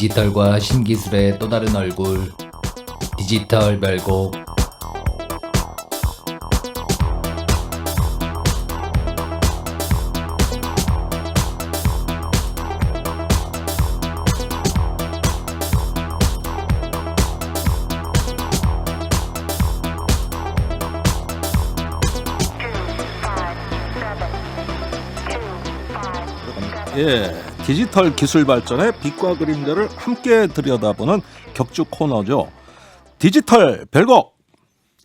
디지털과 신기술의 또 다른 얼굴, 디지털 별곡. 예, 디지털 기술 발전의 빛과 그림자를 함께 들여다보는 격주 코너죠. 디지털 별곡.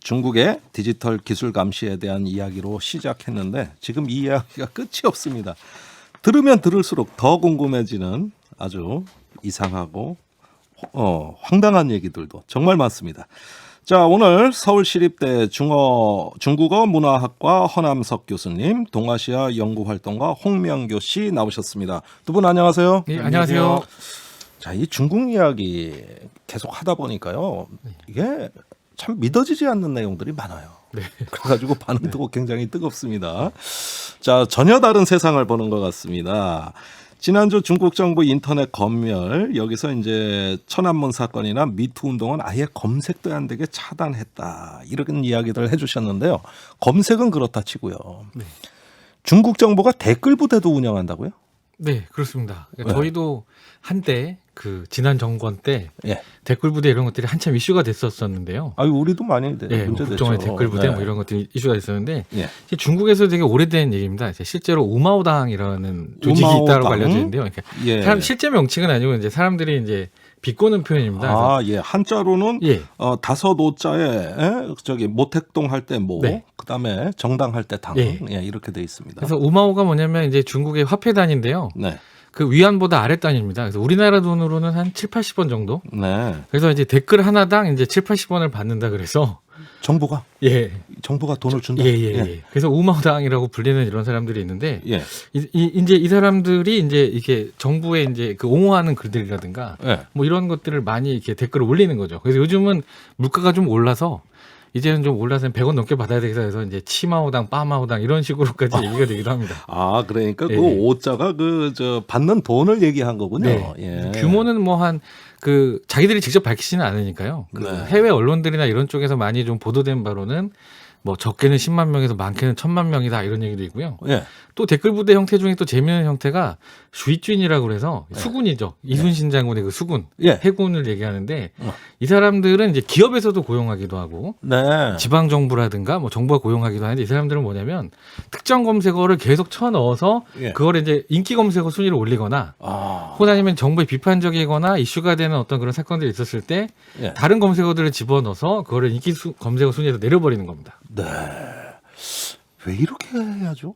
중국의 디지털 기술 감시에 대한 이야기로 시작했는데 지금 이 이야기가 끝이 없습니다. 들으면 들을수록 더 궁금해지는 아주 이상하고 황당한 얘기들도 정말 많습니다. 자, 오늘 서울시립대 중국어 문화학과 허남석 교수님, 동아시아 연구활동가 홍명교 씨 나오셨습니다. 두 분 안녕하세요. 네, 안녕하세요. 자, 이 중국 이야기 계속 하다 보니까요. 이게 참 믿어지지 않는 내용들이 많아요. 네. 그래가지고 반응도 굉장히 뜨겁습니다. 자, 전혀 다른 세상을 보는 것 같습니다. 지난주 중국 정부 인터넷 검열, 여기서 이제 천안문 사건이나 미투 운동은 아예 검색도 안 되게 차단했다, 이런 이야기들을 해주셨는데요. 검색은 그렇다 치고요. 네. 중국 정부가 댓글 부대도 운영한다고요? 네, 그렇습니다. 그러니까 네. 저희도 한때 그 지난 정권 때 예. 댓글 부대 이런 것들이 한참 이슈가 됐었었는데요. 아유, 우리도 많이 예, 문제됐죠. 국정원의 댓글 부대 네. 뭐 이런 것들이 이슈가 됐었는데 예. 중국에서 되게 오래된 일입니다. 실제로 우마오당이라는 조직이 우마오당? 있다고 알려져 있는데요. 그러니까 예. 사람 실제 명칭은 아니고 이제 사람들이 이제 비꼬는 표현입니다. 아, 예. 한자로는 예. 다섯 오자에 저기 모택동 할 때 모, 네. 그다음에 정당 할 때 당, 예. 예, 이렇게 돼 있습니다. 그래서 우마오가 뭐냐면 이제 중국의 화폐 단위인데요. 네, 그 위안보다 아래 단위입니다. 그래서 우리나라 돈으로는 한 7, 80원 정도. 네. 그래서 이제 댓글 하나당 이제 7, 80원을 받는다 그래서 정부가 돈을 준다. 예. 그래서 우마당이라고 불리는 이런 사람들이 있는데 예. 이제 이 사람들이 이제 이게 정부에 이제 그 옹호하는 글들이라든가 예. 뭐 이런 것들을 많이 이렇게 댓글을 올리는 거죠. 그래서 요즘은 물가가 좀 올라서 이제는 좀 올라서 100원 넘게 받아야 되겠다 해서 이제 치마오당, 빠마오당 이런 식으로까지 얘기가 되기도 합니다. 아, 그러니까 예. 그 오자가 받는 돈을 얘기한 거군요. 네. 예. 규모는 뭐 한 그 자기들이 직접 밝히지는 않으니까요. 그 네. 해외 언론들이나 이런 쪽에서 많이 좀 보도된 바로는 뭐 적게는 10만 명에서 많게는 1000만 명이다 이런 얘기도 있고요. 예. 또 댓글 부대 형태 중에 또 재미있는 형태가 슈이쥔이라고 그래서 네. 수군이죠. 이순신 장군의 그 수군, 예. 해군을 얘기하는데 어. 이 사람들은 이제 기업에서도 고용하기도 하고 네. 지방 정부라든가 뭐 정부가 고용하기도 하는데 이 사람들은 뭐냐면 특정 검색어를 계속 쳐 넣어서 예. 그걸 이제 인기 검색어 순위를 올리거나 아. 혹은 아니면 정부에 비판적이거나 이슈가 되는 어떤 그런 사건들이 있었을 때 예. 다른 검색어들을 집어넣어서 그거를 인기 검색어 순위에서 내려버리는 겁니다. 네. 왜 이렇게 해야죠?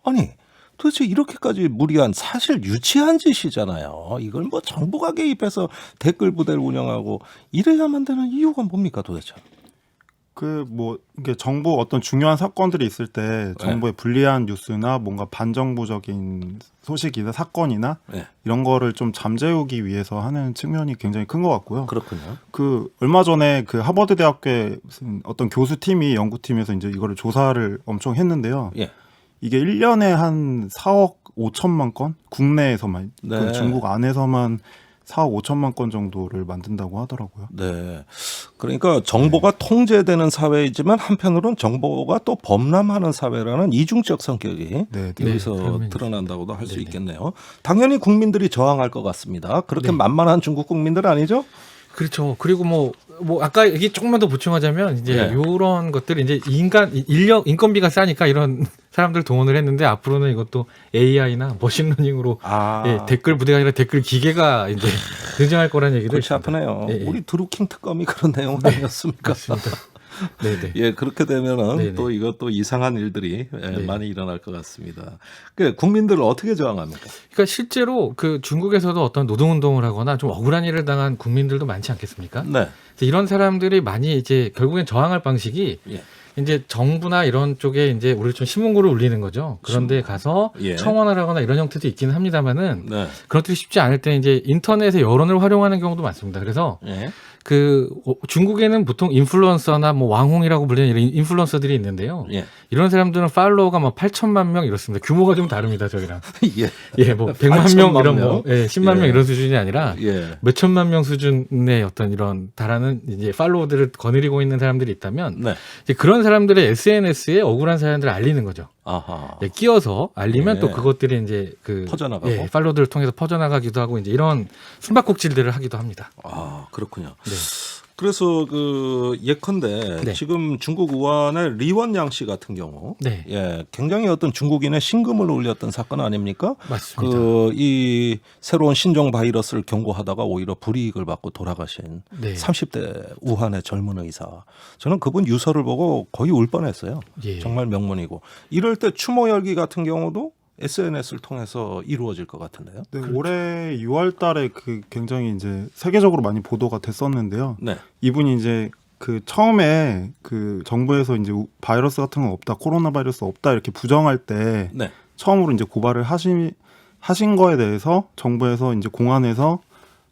아니, 도대체 이렇게까지 무리한, 사실 유치한 짓이잖아요. 이걸 뭐 정부가 개입해서 댓글 부대를 운영하고 이래야만 되는 이유가 뭡니까 도대체? 이게 정부 어떤 중요한 사건들이 있을 때 정부의 불리한 뉴스나 뭔가 반정부적인 소식이나 사건이나 네. 이런 거를 좀 잠재우기 위해서 하는 측면이 굉장히 큰 것 같고요. 그렇군요. 얼마 전에 하버드 대학교의 무슨 어떤 교수팀이 연구팀에서 이제 이거를 조사를 엄청 했는데요. 예. 이게 1년에 한 4억 5천만 건? 국내에서만, 네. 중국 안에서만 4억 5천만 건 정도를 만든다고 하더라고요. 네. 그러니까 정보가 통제되는 사회이지만 한편으로는 정보가 또 범람하는 사회라는 이중적 성격이 네, 여기서 그러면 드러난다고도 할 수 네네. 있겠네요. 당연히 국민들이 저항할 것 같습니다. 그렇게 네. 만만한 중국 국민들 아니죠? 그렇죠. 그리고 뭐 아까 얘기 조금만 더 보충하자면 이제 네. 요런 것들이 이제 인건비가 싸니까 이런 사람들 동원을 했는데 앞으로는 이것도 AI나 머신러닝으로 예, 댓글 부대가 아니라 댓글 기계가 이제 등장할 거라는 얘기도 골치 있습니다. 아프네요. 예, 예. 우리 드루킹 특검이 그런 내용 아니었습니까? 맞습니다. 네네. 예, 그렇게 되면은 네네. 또 이것도 이상한 일들이 네. 많이 일어날 것 같습니다. 그 국민들을 어떻게 저항합니까? 그러니까 실제로 그 중국에서도 어떤 노동운동을 하거나 좀 억울한 일을 당한 국민들도 많지 않겠습니까? 네. 그래서 이런 사람들이 많이 이제 결국엔 저항할 방식이 예. 이제 정부나 이런 쪽에 이제 우리 좀 신문고를 울리는 거죠. 그런데 가서 예. 청원을 하거나 이런 형태도 있기는 합니다만은 네. 그런 것들이 쉽지 않을 때 이제 인터넷의 여론을 활용하는 경우도 많습니다. 그래서 예. 중국에는 보통 인플루언서나 뭐 왕홍이라고 불리는 이런 인플루언서들이 있는데요. 예. 이런 사람들은 팔로워가 뭐 8천만 명 이렇습니다. 규모가 좀 다릅니다, 저기랑. 예. 예, 뭐 100만 명 이런 뭐, 예, 10만 예. 명 이런 수준이 아니라 예. 몇 천만 명 수준의 어떤 이런 달하는 이제 팔로워들을 거느리고 있는 사람들이 있다면 네. 이제 그런 사람들의 SNS에 억울한 사연들을 알리는 거죠. 아하. 예, 끼어서 알리면 예. 또 그것들이 이제 퍼져나가고? 예, 팔로워들을 통해서 퍼져나가기도 하고 이제 이런 숨바꼭질들을 하기도 합니다. 아, 그렇군요. 네. 그래서 예컨대 네. 지금 중국 우한의 리원양 씨 같은 경우 네. 예, 굉장히 어떤 중국인의 신금을 울렸던 사건 아닙니까? 맞습니다. 이 새로운 신종 바이러스를 경고하다가 오히려 불이익을 받고 돌아가신 네. 30대 우한의 젊은 의사. 저는 그분 유서를 보고 거의 울 뻔했어요. 예. 정말 명문이고. 이럴 때 추모 열기 같은 경우도 SNS를 통해서 이루어질 것 같은데요. 네, 올해 6월 달에 굉장히 이제 세계적으로 많이 보도가 됐었는데요. 네. 이분이 이제 처음에 정부에서 이제 바이러스 같은 건 없다, 코로나 바이러스 없다 이렇게 부정할 때 네. 처음으로 이제 고발을 하신 거에 대해서 정부에서 이제 공안에서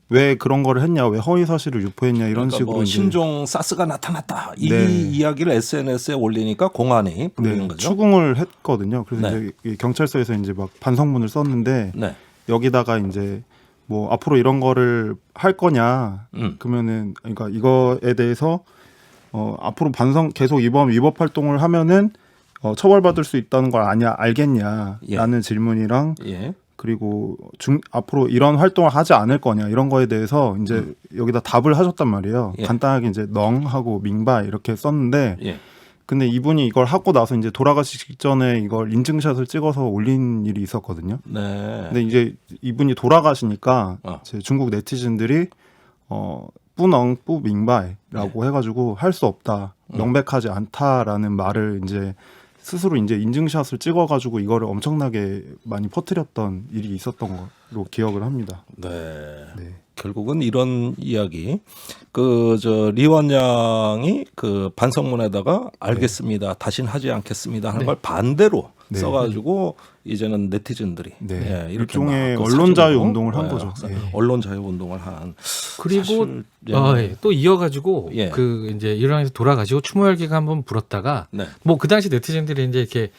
왜 그런 거를 했냐, 왜 허위 사실을 유포했냐 이런 그러니까 식으로 뭐 이제 신종 사스가 나타났다 이 네. 이야기를 SNS에 올리니까 공안이 부르는 네, 거죠. 추궁을 했거든요. 그래서 네. 이제 이 경찰서에서 이제 막 반성문을 썼는데 네. 여기다가 이제 뭐 앞으로 이런 거를 할 거냐, 그러면은 그러니까 이거에 대해서 앞으로 계속 이번 위법 활동을 하면은 처벌받을 수 있다는 걸 알겠냐라는 질문이랑 예. 그리고 앞으로 이런 활동을 하지 않을 거냐 이런 거에 대해서 이제 여기다 답을 하셨단 말이에요. 예. 간단하게 이제 넝하고 밍바 이렇게 썼는데 예. 근데 이분이 이걸 하고 나서 이제 돌아가시기 직전에 이걸 인증샷을 찍어서 올린 일이 있었거든요. 네. 근데 이제 이분이 돌아가시니까 이제 중국 네티즌들이 뿌넝 뿌밍바이라고 해가지고 할 수 없다, 명백하지 않다라는 말을 이제 스스로 이제 인증샷을 찍어가지고 이거를 엄청나게 많이 퍼뜨렸던 일이 있었던 걸로 기억을 합니다. 네. 네. 결국은 이런 이야기. 리원양이 반성문에다가 알겠습니다. 다신 하지 않겠습니다 하는 네. 걸 반대로 네. 써가지고 이제는 네티즌들이 네. 예, 이렇게 일종의 막 언론 자유 사진으로, 운동을 한 거죠. 네. 언론 자유 운동을 한. 그리고 사실, 예, 또 이어가지고 예. 이제 일어나서 돌아가시고 추모열기가 한번 불었다가 네. 뭐 그 당시 네티즌들이 이제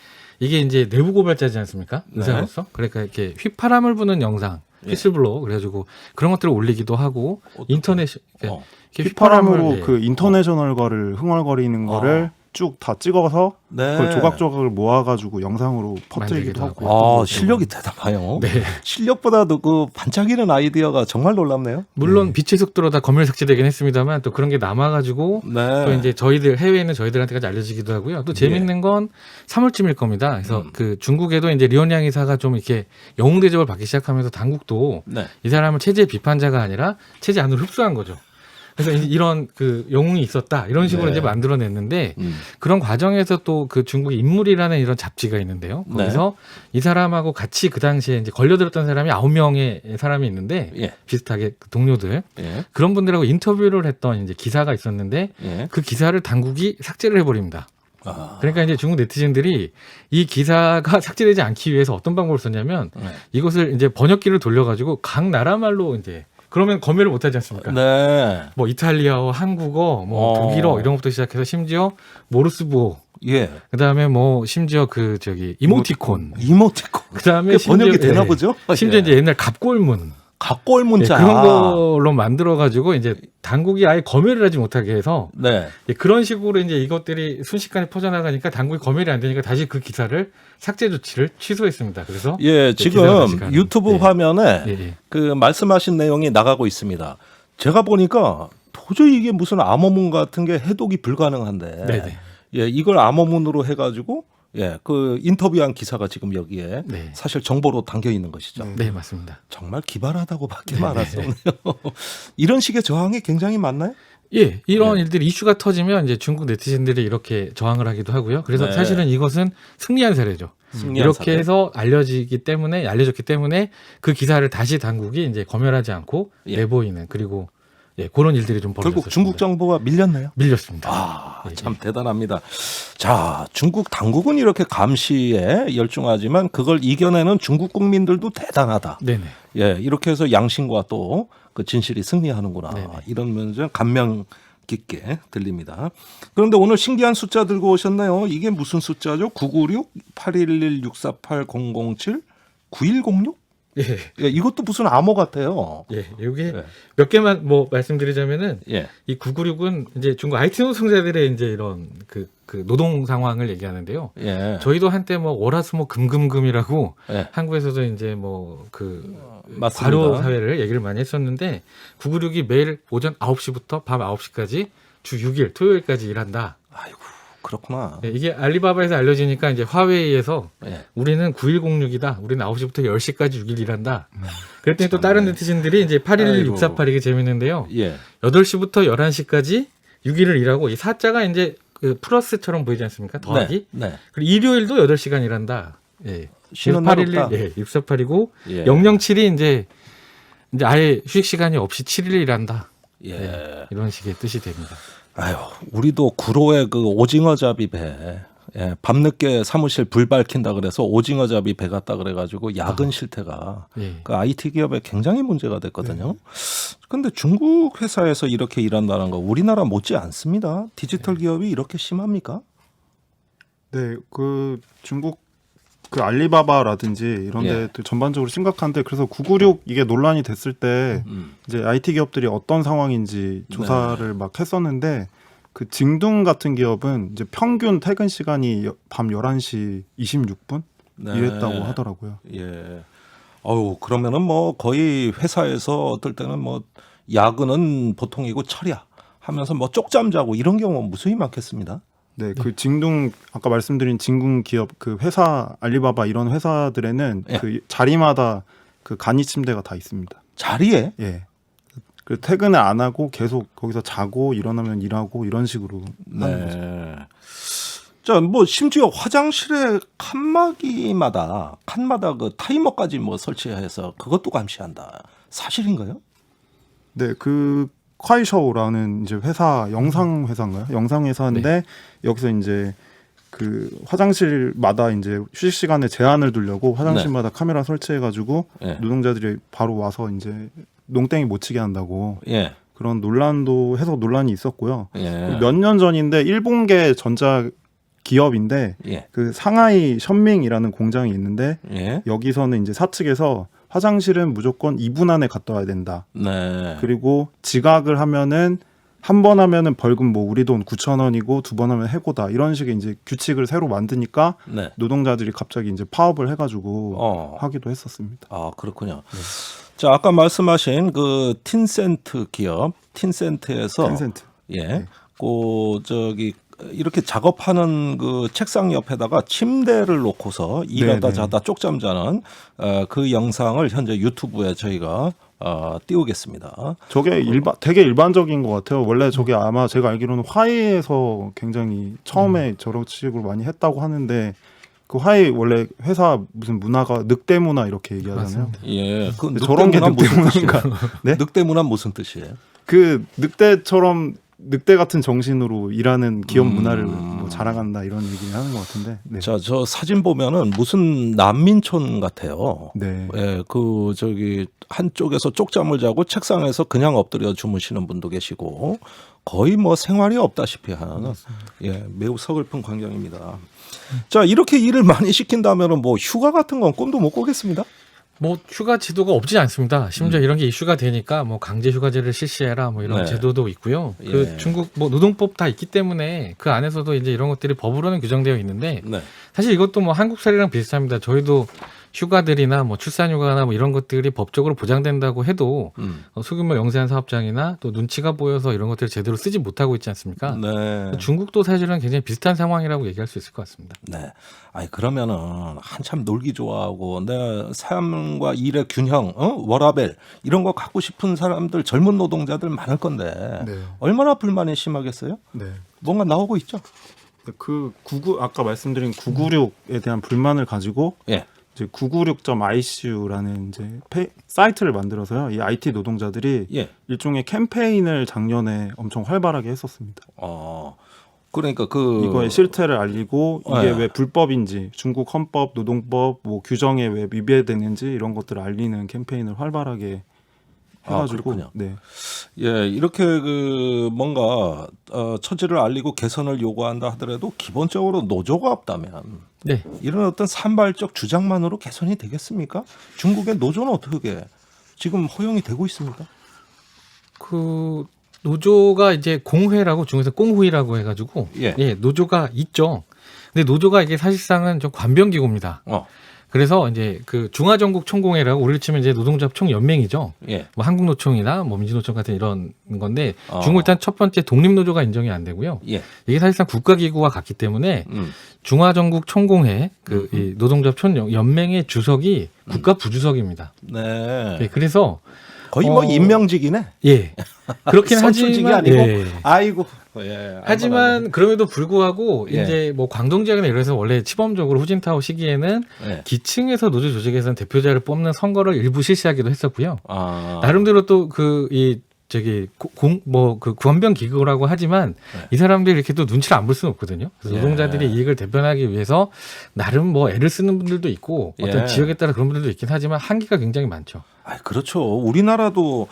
이게 이제 내부 고발자지 않습니까? 네. 의사로서. 그러니까 이렇게 휘파람을 부는 영상, 예. 피스블로 그래가지고 그런 것들을 올리기도 하고 인터넷 이렇게 휘파람으로 예. 인터내셔널 거를 흥얼거리는 거를 쭉 다 찍어서 네. 그걸 조각조각을 모아가지고 영상으로 퍼뜨리기도 만들기도 하고. 실력이 대단해요. 네. 실력보다도 반짝이는 아이디어가 정말 놀랍네요. 물론 빛의 속도로 다 검열 삭제되긴 했습니다만 또 그런 게 남아가지고 네. 또 이제 해외에 있는 저희들한테까지 알려지기도 하고요. 또 재밌는 건 3월쯤일 겁니다. 그래서 중국에도 이제 리원양 의사가 좀 이렇게 영웅 대접을 받기 시작하면서 당국도 네. 이 사람을 체제 비판자가 아니라 체제 안으로 흡수한 거죠. 그래서 이런 영웅이 있었다 이런 식으로 네. 이제 만들어냈는데 그런 과정에서 또 중국의 인물이라는 이런 잡지가 있는데요. 거기서 이 사람하고 같이 그 당시에 이제 걸려들었던 사람이 9명의 사람이 있는데 예. 비슷하게 동료들 예. 그런 분들하고 인터뷰를 했던 이제 기사가 있었는데 예. 그 기사를 당국이 삭제를 해버립니다. 그러니까 이제 중국 네티즌들이 이 기사가 삭제되지 않기 위해서 어떤 방법을 썼냐면 이것을 이제 번역기를 돌려가지고 각 나라 말로 이제 그러면 검열을 못하지 않습니까? 네. 뭐 이탈리아어, 한국어, 뭐 독일어 이런 것부터 시작해서 심지어 모르스부호, 예. 그다음에 뭐 심지어 이모티콘, 그다음에 번역이 되나 보죠? 심지어 이제 옛날 갑골문, 갑골 문자 그런 걸로 만들어 가지고 이제 당국이 아예 검열을 하지 못하게 해서 네. 그런 식으로 이제 이것들이 순식간에 퍼져나가니까 당국이 검열이 안 되니까 다시 그 기사를 삭제 조치를 취소했습니다. 그래서 예, 지금 유튜브 화면에 예. 말씀하신 내용이 나가고 있습니다. 제가 보니까 도저히 이게 무슨 암호문 같은 게 해독이 불가능한데 네네. 예, 이걸 암호문으로 해가지고 예, 인터뷰한 기사가 지금 여기에 네. 사실 정보로 담겨 있는 것이죠. 네, 맞습니다. 정말 기발하다고밖에 말할 수 없네요. 이런 식의 저항이 굉장히 많나요? 예, 이런 일들이 이슈가 터지면 이제 중국 네티즌들이 이렇게 저항을 하기도 하고요. 그래서 사실은 이것은 승리한 사례죠. 이렇게 사례. 해서 알려졌기 때문에 그 기사를 다시 당국이 이제 검열하지 않고 내보이는 그리고 예, 그런 일들이 좀 벌어졌습니다. 결국 중국 정부가 밀렸네요. 밀렸습니다. 아, 예, 참 대단합니다. 자, 중국 당국은 이렇게 감시에 열중하지만 그걸 이겨내는 중국 국민들도 대단하다. 네네. 예, 이렇게 해서 양심과 또 그 진실이 승리하는구나. 네네. 이런 면에서 감명 깊게 들립니다. 그런데 오늘 신기한 숫자 들고 오셨네요. 이게 무슨 숫자죠? 996-811-648007-9106? 예, 예, 이것도 무슨 암호 같아요. 예, 이게 예. 몇 개만 뭐 말씀드리자면은 예. 이 996은 이제 중국 IT 노동자들의 이제 이런 그 노동 상황을 얘기하는데요. 예. 저희도 한때 뭐 월화수목 금금금이라고 예. 한국에서도 이제 뭐 그 맞습니다. 과로 사회를 얘기를 많이 했었는데 996이 매일 오전 9시부터 밤 9시까지 주 6일 토요일까지 일한다. 아이고, 그렇구나. 예, 이게 알리바바에서 알려지니까 이제 화웨이에서 예. 우리는 9106이다. 우리는 9시부터 10시까지 6일 일한다. 그랬더니 또 다른 네티즌들이 이제 811-648 이게 재밌는데요. 예. 8시부터 11시까지 6일을 일하고 이 사자가 이제 그 플러스처럼 보이지 않습니까? 더하기. 네. 네. 그리고 일요일도 8시간 일한다. 예. 쉬는 날 811, 없다. 예, 6484이고 예. 007이 이제 아예 휴식 시간이 없이 7일 일한다. 예. 예, 이런 식의 뜻이 됩니다. 아유, 우리도 구로에 그 오징어 잡이 배. 예, 밤늦게 사무실 불 밝힌다 그래서 오징어 잡이 배 갔다 그래가지고 야근 실태가 예. 그 IT 기업에 굉장히 문제가 됐거든요. 그런데 중국 회사에서 이렇게 일한다는 거 우리나라 못지 않습니다. 디지털 기업이 이렇게 심합니까? 네, 그 중국 그 알리바바라든지 이런 예. 데도 전반적으로 심각한데 그래서 996 이게 논란이 됐을 때 이제 IT 기업들이 어떤 상황인지 조사를 막 했었는데 그 징둥 같은 기업은 이제 평균 퇴근 시간이 밤 11시 26분 네. 이랬다고 하더라고요. 예. 어우, 그러면은 뭐 거의 회사에서 어떨 때는 뭐 야근은 보통이고 철야 하면서 뭐 쪽잠 자고 이런 경우 무수히 많겠습니다. 네, 그 징둥 아까 말씀드린 징둥 기업 그 회사 알리바바 이런 회사들에는 예. 그 자리마다 그 간이 침대가 다 있습니다. 자리에? 예. 그 퇴근을 안 하고 계속 거기서 자고 일어나면 일하고 이런 식으로 하는 거죠. 네. 자, 뭐 심지어 화장실에 칸마다 그 타이머까지 뭐 설치해서 그것도 감시한다. 사실인가요? 네, 그 콰이쇼우라는 이제 회사 영상 회사인가요? 영상 회사인데 여기서 이제 그 화장실마다 이제 휴식 시간에 제한을 두려고 화장실마다 카메라 설치해가지고 예. 노동자들이 바로 와서 이제 농땡이 못 치게 한다고 예. 그런 논란도 해석 논란이 있었고요. 예. 몇 년 전인데 일본계 전자 기업인데 예. 그 상하이 션밍이라는 공장이 있는데 예. 여기서는 이제 사측에서 화장실은 무조건 2분 안에 갔다 와야 된다. 네. 그리고 지각을 하면은 한 번 하면은 벌금 뭐 우리 돈 9,000원이고 두 번 하면 해고다. 이런 식의 이제 규칙을 새로 만드니까 네. 노동자들이 갑자기 이제 파업을 해가지고 하기도 했었습니다. 아, 그렇군요. 자, 아까 말씀하신 그 틴센트 기업, 틴센트에서 텐센트. 예. 네. 그 저기 이렇게 작업하는 그 책상 옆에다가 침대를 놓고서 일하다 네네. 자다 쪽잠 자는 그 영상을 현재 유튜브에 저희가 띄우겠습니다. 저게 되게 일반적인 것 같아요. 원래 저게 아마 제가 알기로는 화해에서 굉장히 처음에 저런 식으로 많이 했다고 하는데 그 화해 원래 회사 무슨 문화가 늑대 문화 이렇게 얘기하잖아요. 맞습니다. 예. 그 근데 저런 게 늑대 문화는 늑대 무슨 문화인가? 뜻이에요? 네? 늑대 문화는 무슨 뜻이에요? 그 늑대처럼 늑대 같은 정신으로 일하는 기업 문화를 뭐 자랑한다 이런 얘기 하는 것 같은데. 네. 자, 저 사진 보면은 무슨 난민촌 같아요. 네. 예, 그 저기 한쪽에서 쪽잠을 자고 책상에서 그냥 엎드려 주무시는 분도 계시고 거의 뭐 생활이 없다시피 하는 예, 매우 서글픈 광경입니다. 자, 이렇게 일을 많이 시킨다면은 뭐 휴가 같은 건 꿈도 못 꾸겠습니다. 뭐 휴가 제도가 없지 않습니다. 심지어 이런 게 이슈가 되니까 뭐 강제 휴가제를 실시해라 뭐 이런 네. 제도도 있고요. 예. 그 중국 뭐 노동법 다 있기 때문에 그 안에서도 이제 이런 것들이 법으로는 규정되어 있는데 네. 사실 이것도 뭐 한국 사례랑 비슷합니다. 저희도 휴가들이나 뭐 출산휴가나 뭐 이런 것들이 법적으로 보장된다고 해도 소규모 영세한 사업장이나 또 눈치가 보여서 이런 것들을 제대로 쓰지 못하고 있지 않습니까? 네. 중국도 사실은 굉장히 비슷한 상황이라고 얘기할 수 있을 것 같습니다. 네. 아니 그러면은 한참 놀기 좋아하고 내 삶과 일의 균형, 워라밸 이런 거 갖고 싶은 사람들 젊은 노동자들 많을 건데 네. 얼마나 불만이 심하겠어요? 네. 뭔가 나오고 있죠. 그 아까 말씀드린 996에 대한 불만을 가지고 예. 이제 996.icu라는 이제 사이트를 만들어서요. 이 IT 노동자들이 예. 일종의 캠페인을 작년에 엄청 활발하게 했었습니다. 그러니까 이거의 실태를 알리고 이게 예. 왜 불법인지, 중국 헌법, 노동법 뭐 규정에 왜 위배되는지 이런 것들을 알리는 캠페인을 활발하게 해가지고 그렇군요. 네. 예, 이렇게 그 뭔가 처지를 알리고 개선을 요구한다 하더라도 기본적으로 노조가 없다면 네. 이런 어떤 산발적 주장만으로 개선이 되겠습니까? 중국의 노조는 어떻게 지금 허용이 되고 있습니까? 그 노조가 이제 공회라고 중에서 꽁후이라고 해가지고 예. 노조가 있죠. 근데 노조가 이게 사실상은 좀 관병기구입니다. 그래서 이제 그 중화전국 총공회라고 우리를 치면 이제 노동자 총연맹이죠. 예. 뭐 한국노총이나 뭐 민주노총 같은 이런 건데 중국 일단 첫 번째 독립노조가 인정이 안 되고요. 예. 이게 사실상 국가기구가 같기 때문에 중화전국 총공회 이 노동자 총연맹의 주석이 국가 부주석입니다. 네. 네, 그래서 거의 뭐 임명직이네. 예. 그렇긴 선출직이 하지만 아니고 예. 아이고. 예. 하지만 그럼에도 불구하고 예. 이제 뭐 광동 지역이나 이래서 원래 시범적으로 후진타오 시기에는 예. 기층에서 노조 조직에서는 대표자를 뽑는 선거를 일부 실시하기도 했었고요. 아. 나름대로 또 그 이 저기 그 구원병 기구라고 하지만 네. 이 사람들이 이렇게 또 눈치를 안 볼 수는 없거든요. 그래서 예. 노동자들의 이익을 대변하기 위해서 나름 뭐 애를 쓰는 분들도 있고 어떤 예. 지역에 따라 그런 분들도 있긴 하지만 한계가 굉장히 많죠. 그렇죠. 우리나라도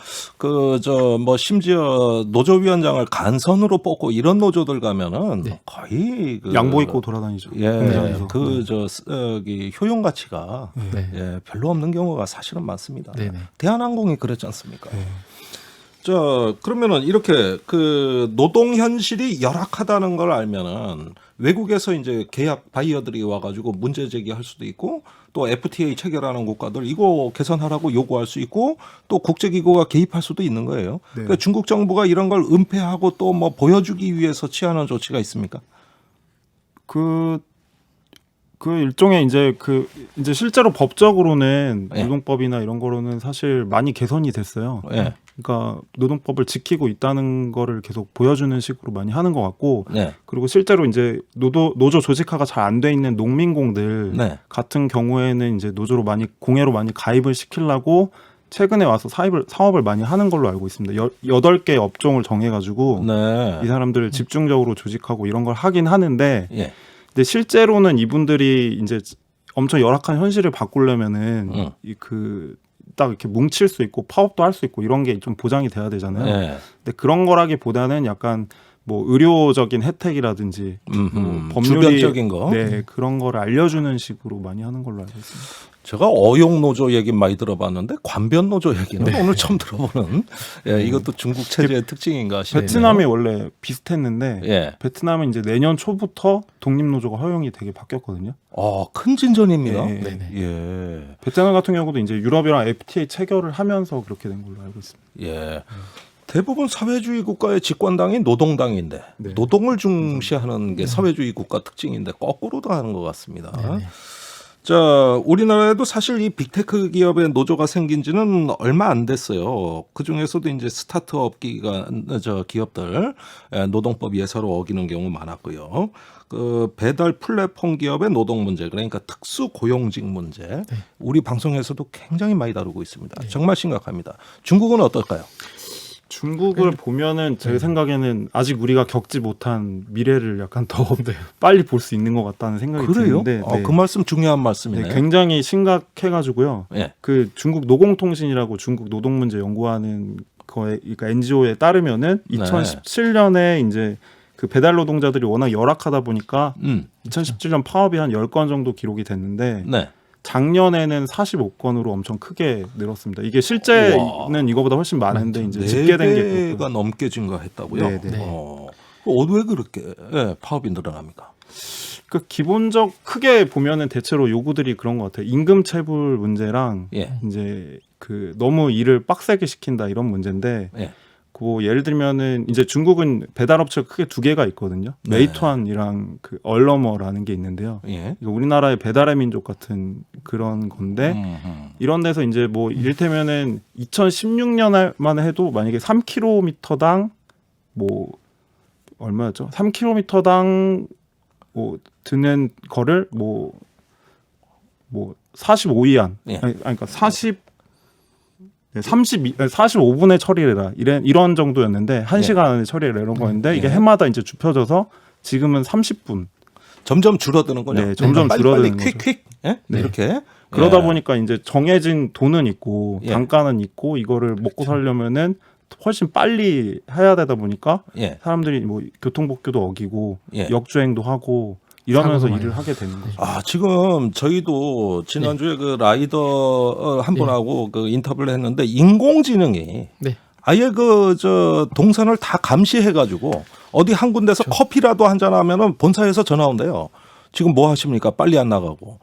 뭐 심지어 노조위원장을 간선으로 뽑고 이런 노조들 가면은 네. 거의 양복 입고 돌아다니죠. 예, 공장에서. 효용 가치가 네. 예, 별로 없는 경우가 사실은 많습니다. 네네. 대한항공이 그랬지 않습니까? 네. 자, 그러면은 이렇게 그 노동 현실이 열악하다는 걸 알면은 외국에서 이제 계약 바이어들이 와가지고 문제 제기할 수도 있고 또 FTA 체결하는 국가들 이거 개선하라고 요구할 수 있고 또 국제기구가 개입할 수도 있는 거예요. 네. 그러니까 중국 정부가 이런 걸 은폐하고 또 뭐 보여주기 위해서 취하는 조치가 있습니까? 그 일종의 이제 이제 실제로 법적으로는 예. 노동법이나 이런 거로는 사실 많이 개선이 됐어요. 예. 그러니까 노동법을 지키고 있다는 거를 계속 보여주는 식으로 많이 하는 것 같고, 네. 그리고 실제로 이제 노조 조직화가 잘 안 돼 있는 농민공들 네. 같은 경우에는 이제 공회로 많이 가입을 시키려고 최근에 와서 사업을 많이 하는 걸로 알고 있습니다. 8개 업종을 정해가지고 네. 이 사람들을 집중적으로 조직하고 이런 걸 하긴 하는데, 예. 근데 실제로는 이분들이 이제 엄청 열악한 현실을 바꾸려면은 딱 이렇게 뭉칠 수 있고 파업도 할 수 있고 이런 게 좀 보장이 돼야 되잖아요. 네. 근데 그런 거라기보다는 약간 뭐 의료적인 혜택이라든지 뭐 법률이 주변적인 거. 네, 그런 거를 알려주는 식으로 많이 하는 걸로 알고 있습니다. 제가 어용 노조 얘기 많이 들어봤는데 관변 노조 얘기는 오늘 처음 들어보는. 예, 이것도 중국 체제의 특징인가 싶네요. 베트남이 원래 비슷했는데 예. 베트남은 이제 내년 초부터 독립 노조가 허용이 되게 바뀌었거든요. 큰 진전입니다. 네. 네네. 예. 베트남 같은 경우도 이제 유럽이랑 FTA 체결을 하면서 그렇게 된 걸로 알고 있습니다. 예. 대부분 사회주의 국가의 집권당이 노동당인데 네. 노동을 중시하는 게 사회주의 국가 특징인데 거꾸로도 하는 것 같습니다. 네네. 자, 우리나라에도 사실 이 빅테크 기업의 노조가 생긴 지는 얼마 안 됐어요. 그 중에서도 이제 스타트업 기업들 노동법 예사로 어기는 경우 많았고요. 그 배달 플랫폼 기업의 노동 문제, 그러니까 특수 고용직 문제, 우리 방송에서도 굉장히 많이 다루고 있습니다. 정말 심각합니다. 중국은 어떨까요? 중국을 보면은 제 생각에는 아직 우리가 겪지 못한 미래를 약간 더 빨리 볼 수 있는 것 같다는 생각이 그래요? 드는데 그 말씀 중요한 말씀이네요. 네, 굉장히 심각해가지고요. 예. 그 중국 노공통신이라고 중국 노동 문제 연구하는 거에, 그러니까 NGO에 따르면은 2017년에 이제 그 배달 노동자들이 워낙 열악하다 보니까 2017년 파업이 한 10건 정도 기록이 됐는데 네. 작년에는 45건으로 엄청 크게 늘었습니다. 이게 실제는 이거보다 훨씬 많은데 이제 집계된 게 4배가 넘게 증가했다고요? 네, 네. 왜 그렇게 파업이 늘어납니까? 그 기본적 크게 보면은 대체로 요구들이 그런 것 같아요. 임금 체불 문제랑 예. 이제 그 너무 일을 빡세게 시킨다 이런 문제인데 예. 그 예를 들면은 이제 중국은 배달 업체가 크게 2개가 있거든요. 네. 메이투안이랑 그 얼러머라는 게 있는데요. 예. 이거 우리나라의 배달의 민족 같은 그런 건데 이런 데서 이제 뭐 이를테면은 2016년만 해도 만약에 3km당 뭐 얼마였죠? 3km당 뭐 드는 거를 뭐 45위안 예. 아니, 그러니까 45분에 처리해라 이런 정도였는데 1시간 안에 처리해라 이런 거였는데 이게 해마다 이제 좁혀져서 지금은 30분. 점점 줄어드는군요. 네, 점점 빨리 줄어드는 빨리 거죠. 퀵 예? 네. 이렇게 그러다 예. 보니까 이제 정해진 돈은 있고 예. 단가는 있고 이거를 먹고 살려면은 훨씬 빨리 해야 되다 보니까 예. 사람들이 뭐 교통법규도 어기고 예. 역주행도 하고 이러면서 사고도 일을 많이 하게 되는 거죠. 아, 지금 저희도 지난주에 그 라이더 한 분하고 그 인터뷰를 했는데 인공지능이 네. 아예 그 저 동선을 다 감시해 가지고 어디 한 군데서 커피라도 한잔 하면은 본사에서 전화 온대요. 지금 뭐 하십니까? 빨리 안 나가고.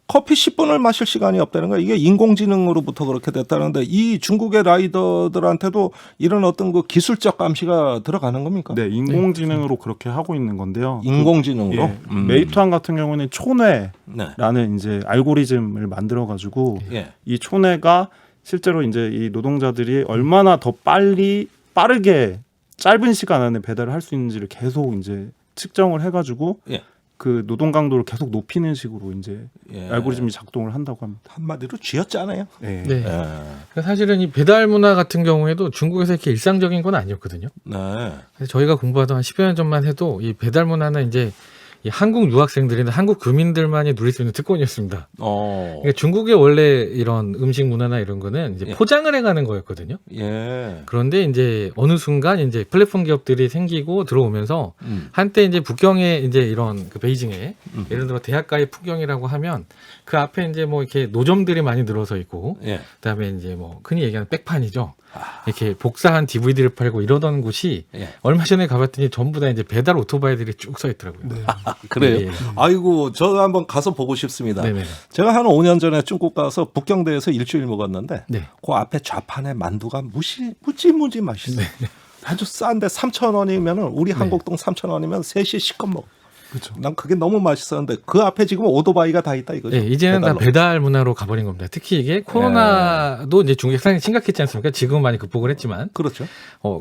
커피 10분을 마실 시간이 없다는 거야. 이게 인공지능으로부터 그렇게 됐다는데 이 중국의 라이더들한테도 이런 어떤 그 기술적 감시가 들어가는 겁니까? 네, 인공지능으로 그렇게 하고 있는 건데요. 인공지능으로. 예, 메이투안 같은 경우는 초뇌라는 네. 이제 알고리즘을 만들어 가지고 예. 이 초뇌가 실제로 이제 이 노동자들이 얼마나 더 빠르게 짧은 시간 안에 배달을 할 수 있는지를 계속 이제 측정을 해가지고 예. 그 노동 강도를 계속 높이는 식으로 이제 예. 알고리즘이 작동을 한다고 합니다. 한마디로 쥐었잖아요. 네. 네. 예. 그러니까 사실은 이 배달 문화 같은 경우에도 중국에서 이렇게 일상적인 건 아니었거든요. 네. 그래서 저희가 공부하던 한 10여 년 전만 해도 이 배달 문화는 이제 이 한국 유학생들이나 한국 교민들만이 누릴 수 있는 특권이었습니다. 그러니까 중국의 원래 이런 음식 문화나 이런 거는 이제 예. 포장을 해가는 거였거든요. 예. 그런데 이제 어느 순간 이제 플랫폼 기업들이 생기고 들어오면서 한때 이제 북경에 이제 이런 그 베이징에 예를 들어 대학가의 풍경이라고 하면 그 앞에 이제 뭐 이렇게 노점들이 많이 늘어서 있고 예. 그다음에 이제 뭐 흔히 얘기하는 백판이죠. 이렇게 복사한 DVD를 팔고 이러던 곳이 예. 얼마 전에 가봤더니 전부 다 이제 배달 오토바이들이 쭉 서 있더라고요. 네. 그래요? 예, 예. 아이고, 저 한번 가서 보고 싶습니다. 네네. 제가 한 5년 전에 중국 가서 북경대에서 일주일 먹었는데 네. 그 앞에 좌판에 만두가 무지무지 맛있어요. 아주 싼데 3,000원이면 우리 한국동 3,000원이면 3시 실컷 먹어. 그렇죠. 난 그게 너무 맛있었는데 그 앞에 지금 오토바이가 다 있다 이거죠. 예, 이제는 배달로. 다 배달 문화로 가버린 겁니다. 특히 이게 코로나도 이제 중국에 상당히 심각했지 않습니까? 지금은 많이 극복을 했지만 그렇죠.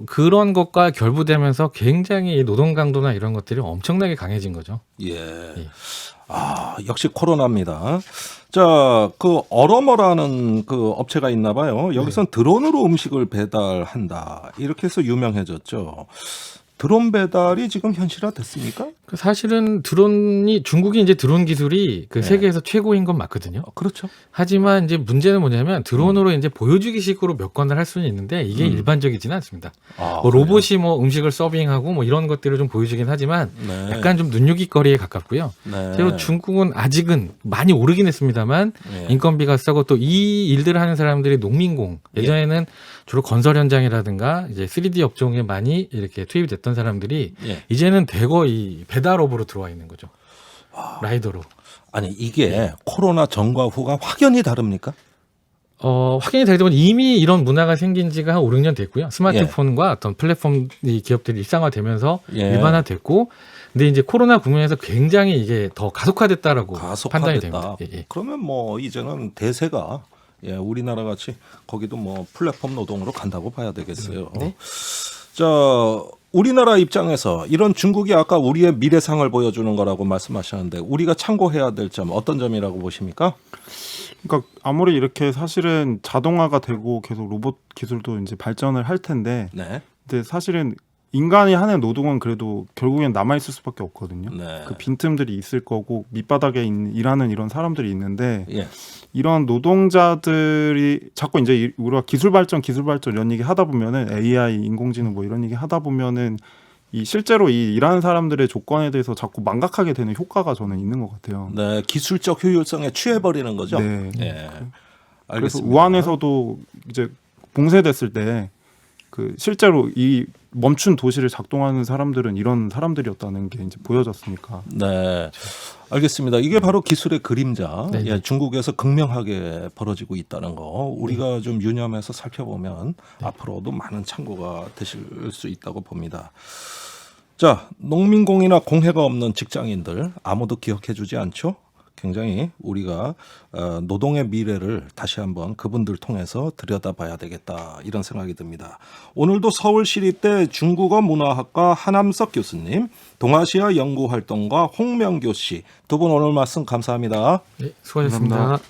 그런 것과 결부되면서 굉장히 노동 강도나 이런 것들이 엄청나게 강해진 거죠. 예. 아, 역시 코로나입니다. 자, 그 어러머라는 그 업체가 있나 봐요. 여기선 드론으로 음식을 배달한다. 이렇게 해서 유명해졌죠. 드론 배달이 지금 현실화됐습니까? 사실은 드론이 중국이 이제 드론 기술이 그 네. 세계에서 최고인 건 맞거든요. 그렇죠. 하지만 이제 문제는 뭐냐면 드론으로 이제 보여주기식으로 몇 건을 할 수는 있는데 이게 일반적이지는 않습니다. 아, 뭐 로봇이 뭐 음식을 서빙하고 뭐 이런 것들을 좀 보여주긴 하지만 네. 약간 좀 눈요깃거리에 가깝고요. 네. 실제로 중국은 아직은 많이 오르긴 했습니다만 네. 인건비가 싸고 또 이 일들을 하는 사람들이 농민공 예전에는 주로 건설 현장이라든가 이제 3D 업종에 많이 이렇게 투입이 됐던 사람들이 예. 이제는 대거 이 배달업으로 들어와 있는 거죠. 라이더로. 아니 이게 코로나 전과 후가 확연히 다릅니까? 확인이 되기 때문에 이미 이런 문화가 생긴 지가 한 5, 6년 됐고요. 스마트폰과 어떤 플랫폼 이 기업들이 일상화되면서 예. 일반화됐고 근데 이제 코로나 국면에서 굉장히 이게 더 가속화됐다라고 판단이 됩니다. 가속화됐다. 예. 그러면 뭐 이제는 대세가 우리나라 같이 거기도 뭐 플랫폼 노동으로 간다고 봐야 되겠어요. 네. 자, 우리나라 입장에서 이런 중국이 아까 우리의 미래상을 보여주는 거라고 말씀하셨는데 우리가 참고해야 될 점 어떤 점이라고 보십니까? 그러니까 아무리 이렇게 사실은 자동화가 되고 계속 로봇 기술도 이제 발전을 할 텐데 네. 근데 사실은 인간이 하는 노동은 그래도 결국엔 남아 있을 수밖에 없거든요. 네. 그 빈틈들이 있을 거고 밑바닥에 일하는 이런 사람들이 있는데 예. 이런 노동자들이 자꾸 이제 우리가 기술 발전 이런 얘기 하다 보면은 AI 인공지능 뭐 이런 얘기 하다 보면은 이 실제로 이 일하는 사람들의 조건에 대해서 자꾸 망각하게 되는 효과가 저는 있는 것 같아요. 네, 기술적 효율성에 취해버리는 거죠. 네. 예. 그래서 알겠습니다. 우한에서도 이제 봉쇄됐을 때 그 실제로 이 멈춘 도시를 작동하는 사람들은 이런 사람들이었다는 게 이제 보여졌으니까. 네, 알겠습니다. 이게 바로 기술의 그림자. 네네. 예, 중국에서 극명하게 벌어지고 있다는 거 우리가 좀 유념해서 살펴보면 앞으로도 많은 참고가 되실 수 있다고 봅니다. 자, 농민공이나 공해가 없는 직장인들 아무도 기억해주지 않죠? 굉장히 우리가 노동의 미래를 다시 한번 그분들 통해서 들여다봐야 되겠다 이런 생각이 듭니다. 오늘도 서울시립대 중국어 문화학과 한암석 교수님, 동아시아 연구활동가 홍명교 씨 두 분 오늘 말씀 감사합니다. 네, 수고하셨습니다. 감사합니다.